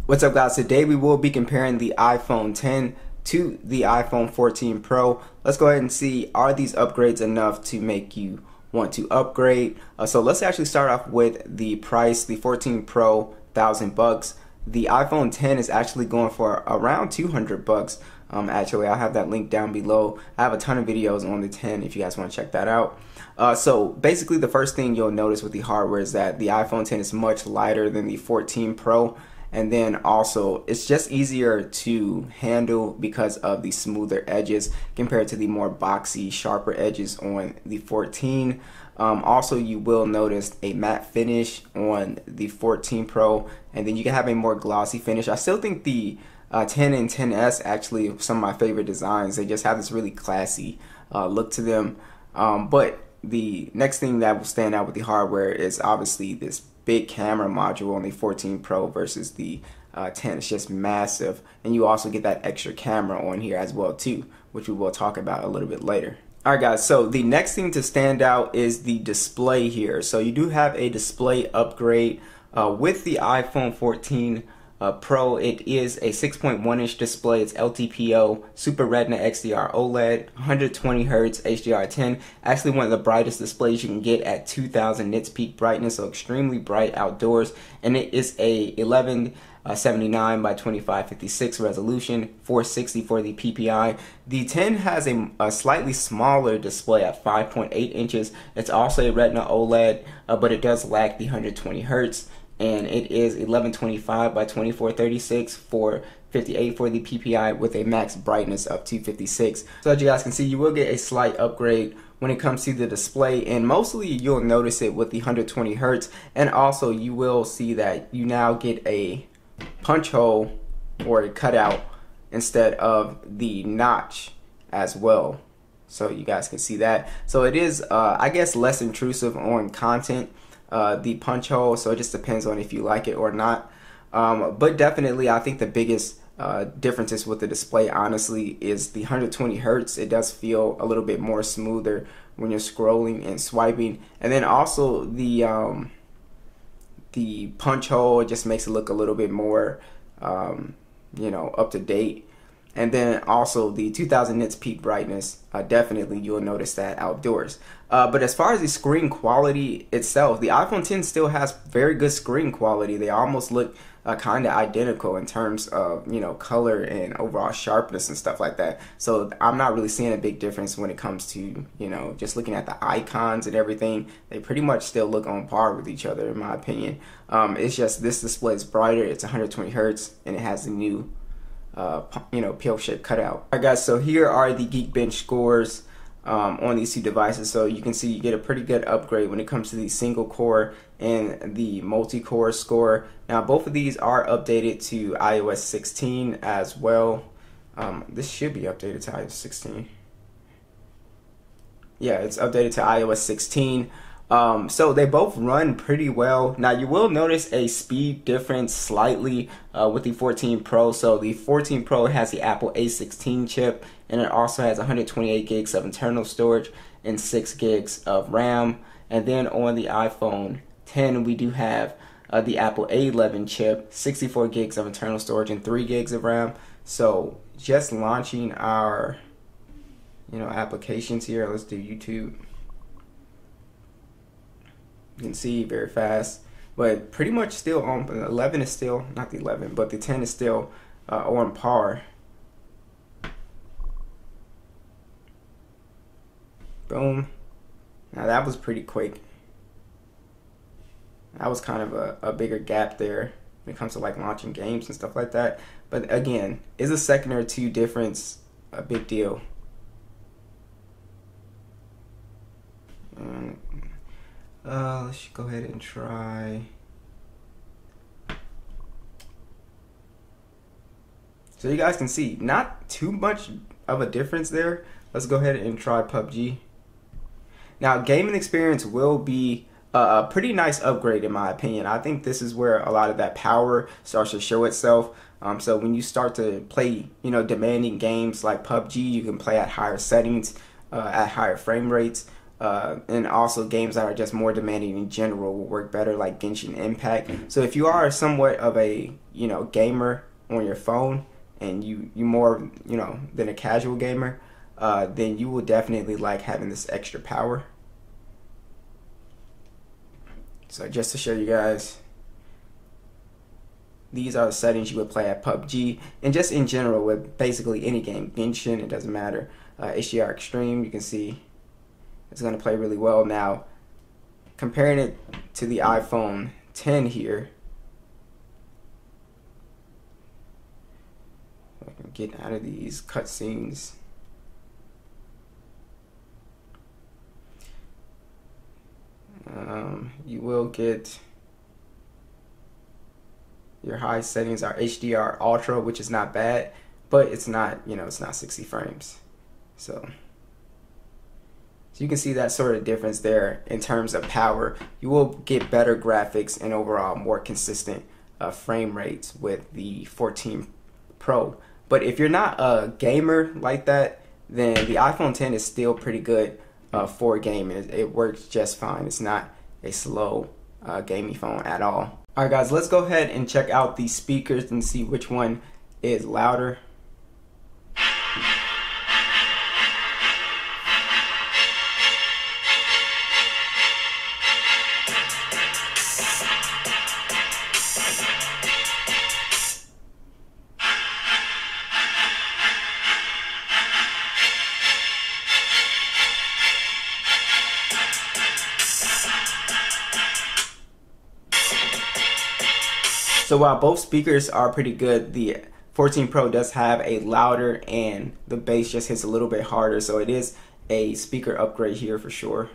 What's up, guys? Today we will be comparing the iPhone 10 to the iPhone 14 Pro. Let's go ahead and see, are these upgrades enough to make you want to upgrade? So let's actually start off with the price. The 14 Pro, $1,000. The iPhone 10 is actually going for around 200 bucks. Actually, I'll have that link down below. I have a ton of videos on the 10 if you guys want to check that out. So basically, the first thing you'll notice with the hardware is that the iPhone 10 is much lighter than the 14 Pro. And then also, it's just easier to handle because of the smoother edges compared to the more boxy, sharper edges on the 14. Also, you will notice a matte finish on the 14 Pro, and then you can have a more glossy finish. I still think the 10 and 10s actually some of my favorite designs. They just have this really classy look to them. But the next thing that will stand out with the hardware is obviously this big camera module on the 14 Pro versus the 10. It's just massive, and you also get that extra camera on here as well too, which we will talk about a little bit later. Alright guys, so the next thing to stand out is the display here. So you do have a display upgrade with the iPhone 14 Pro. It is a 6.1-inch display. It's LTPO, Super Retina XDR OLED, 120 Hz HDR10. Actually, one of the brightest displays you can get at 2000 nits peak brightness, so extremely bright outdoors. And it is a 1179 by 2556 resolution, 460 for the PPI. The 10 has a slightly smaller display at 5.8 inches. It's also a Retina OLED, but it does lack the 120 Hz. And it is 1125 by 2436 for 58 for the PPI with a max brightness of 256. So as you guys can see, you will get a slight upgrade when it comes to the display, and mostly you'll notice it with the 120 Hz. And also you will see that you now get a punch hole or a cutout instead of the notch as well. So you guys can see that. So it is I guess less intrusive on content, the punch hole, so it just depends on if you like it or not. But definitely I think the biggest differences with the display honestly is the 120 Hz. It does feel a little bit more smoother when you're scrolling and swiping, and then also the punch hole, it just makes it look a little bit more you know, up to date. And then also the 2000 nits peak brightness, definitely you'll notice that outdoors. But as far as the screen quality itself, the iPhone 10 still has very good screen quality. They almost look kind of identical in terms of, you know, color and overall sharpness and stuff like that. So I'm not really seeing a big difference when it comes to, you know, just looking at the icons and everything. They pretty much still look on par with each other in my opinion. It's just this display is brighter. It's 120 Hz and it has the new you know, pill-shaped cutout. Alright guys, so here are the Geekbench scores on these two devices. So you can see you get a pretty good upgrade when it comes to the single core and the multi-core score. Now both of these are updated to iOS 16 as well. This should be updated to iOS 16. Yeah, it's updated to iOS 16. So they both run pretty well. Now you will notice a speed difference slightly with the 14 Pro. So the 14 Pro has the Apple A16 chip, and it also has 128 gigs of internal storage and 6 gigs of RAM. And then on the iPhone 10 we do have the Apple A11 chip, 64 gigs of internal storage and 3 gigs of RAM. So just launching our, you know, applications here. Let's do YouTube. You can see very fast, but pretty much still on. 11 is still, not the 11, but the 10 is still on par. Boom. Now that was pretty quick. That was kind of a bigger gap there when it comes to like launching games and stuff like that. But again, is a second or two difference a big deal? Let's go ahead and try. So you guys can see, not too much of a difference there. Let's go ahead and try PUBG. Now, gaming experience will be a pretty nice upgrade in my opinion. I think this is where a lot of that power starts to show itself. So when you start to play, you know, demanding games like PUBG, you can play at higher settings, at higher frame rates. and also games that are just more demanding in general will work better, like Genshin Impact. So if you are somewhat of a gamer on your phone, and you more than a casual gamer, then you will definitely like having this extra power. So just to show you guys, these are the settings you would play at PUBG, and just in general with basically any game. Genshin, it doesn't matter. HDR Extreme, you can see it's going to play really well. Now, comparing it to the iPhone 10 here, I can get out of these cutscenes. You will get your high settings are HDR Ultra, which is not bad, but it's not, it's not 60 frames. So you can see that sort of difference there in terms of power. You will get better graphics and overall more consistent frame rates with the 14 Pro. But if you're not a gamer like that, then the iPhone 10 is still pretty good for gaming. It works just fine. It's not a slow gaming phone at all. Alright guys, let's go ahead and check out the speakers and see which one is louder. So while both speakers are pretty good, the 14 Pro does have a louder and the bass just hits a little bit harder. So it is a speaker upgrade here for sure.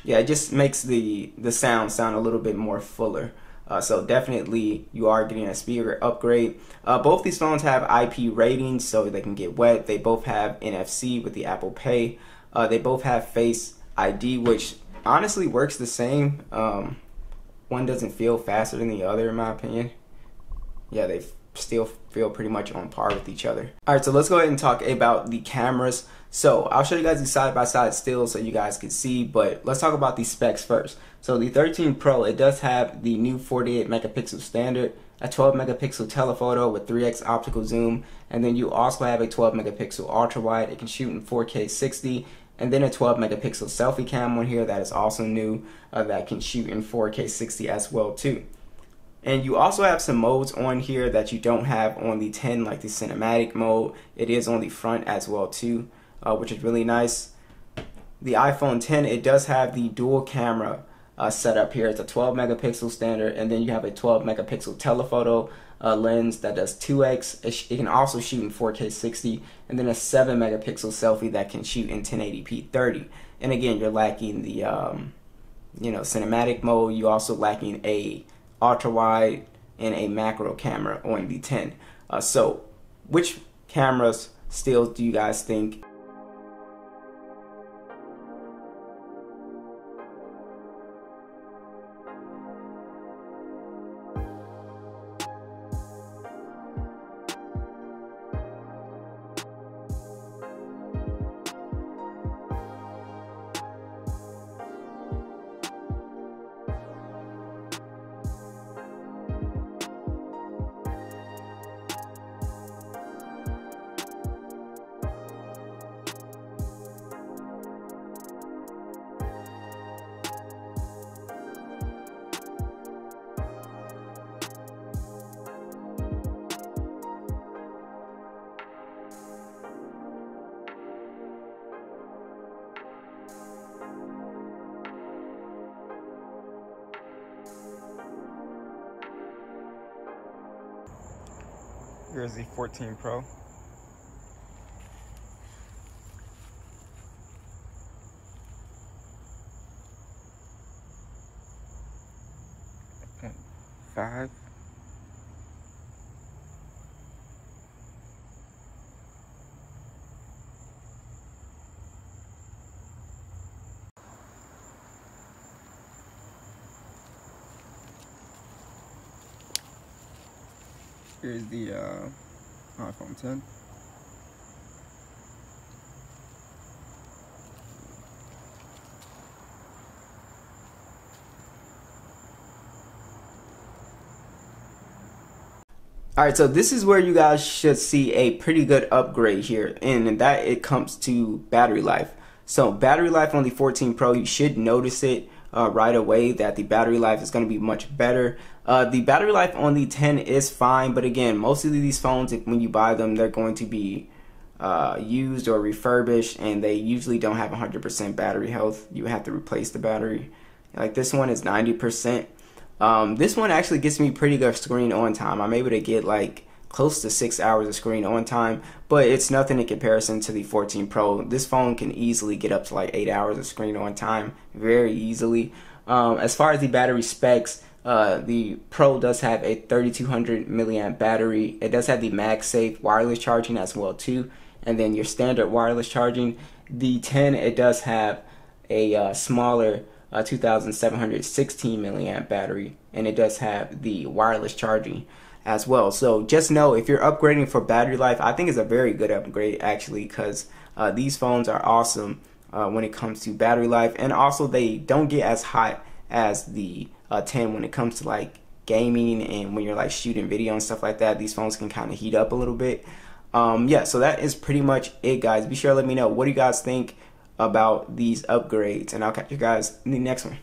Yeah, it just makes the sound a little bit more fuller. So definitely you are getting a speaker upgrade. Both these phones have IP ratings, so they can get wet. They both have NFC with the Apple Pay. They both have Face ID, which honestly works the same. One doesn't feel faster than the other in my opinion. Yeah, they still feel pretty much on par with each other. Alright, so let's go ahead and talk about the cameras. So I'll show you guys the side-by-side still so you guys can see, but let's talk about the specs first. So the 13 Pro, it does have the new 48 megapixel standard, a 12 megapixel telephoto with 3x optical zoom, and then you also have a 12 megapixel ultra wide. It can shoot in 4K 60, and then a 12 megapixel selfie cam on here that is also new, that can shoot in 4K 60 as well too. And you also have some modes on here that you don't have on the 10, like the cinematic mode. It is on the front as well too, which is really nice. The iPhone 10, it does have the dual camera setup here. It's a 12 megapixel standard, and then you have a 12 megapixel telephoto lens that does 2x. It can also shoot in 4K 60, and then a 7 megapixel selfie that can shoot in 1080p 30. And again, you're lacking the cinematic mode. You also lacking a ultra wide and a macro camera on the 10. So which cameras still do you guys think? Here's the 14 Pro. Five. Here's the iPhone 10. All right, so this is where you guys should see a pretty good upgrade here, and that it comes to battery life. So battery life on the 14 Pro, you should notice it right away that the battery life is going to be much better. The battery life on the 10 is fine, but again, most of these phones, when you buy them, they're going to be used or refurbished, and they usually don't have 100% battery health. You have to replace the battery. Like this one is 90%. This one actually gets me pretty good screen on time. I'm able to get like close to 6 hours of screen on time, but it's nothing in comparison to the 14 Pro. This phone can easily get up to like 8 hours of screen on time very easily. As far as the battery specs, the Pro does have a 3200 milliamp battery. It does have the MagSafe wireless charging as well too, and then your standard wireless charging. The 10, it does have a smaller 2716 milliamp battery, and it does have the wireless charging as well. So just know, if you're upgrading for battery life, I think it's a very good upgrade actually, because these phones are awesome when it comes to battery life, and also they don't get as hot as the 10 when it comes to like gaming and when you're like shooting video and stuff like that. These phones can kind of heat up a little bit. Yeah, so that is pretty much it, guys. Be sure to let me know, what do you guys think about these upgrades, and I'll catch you guys in the next one.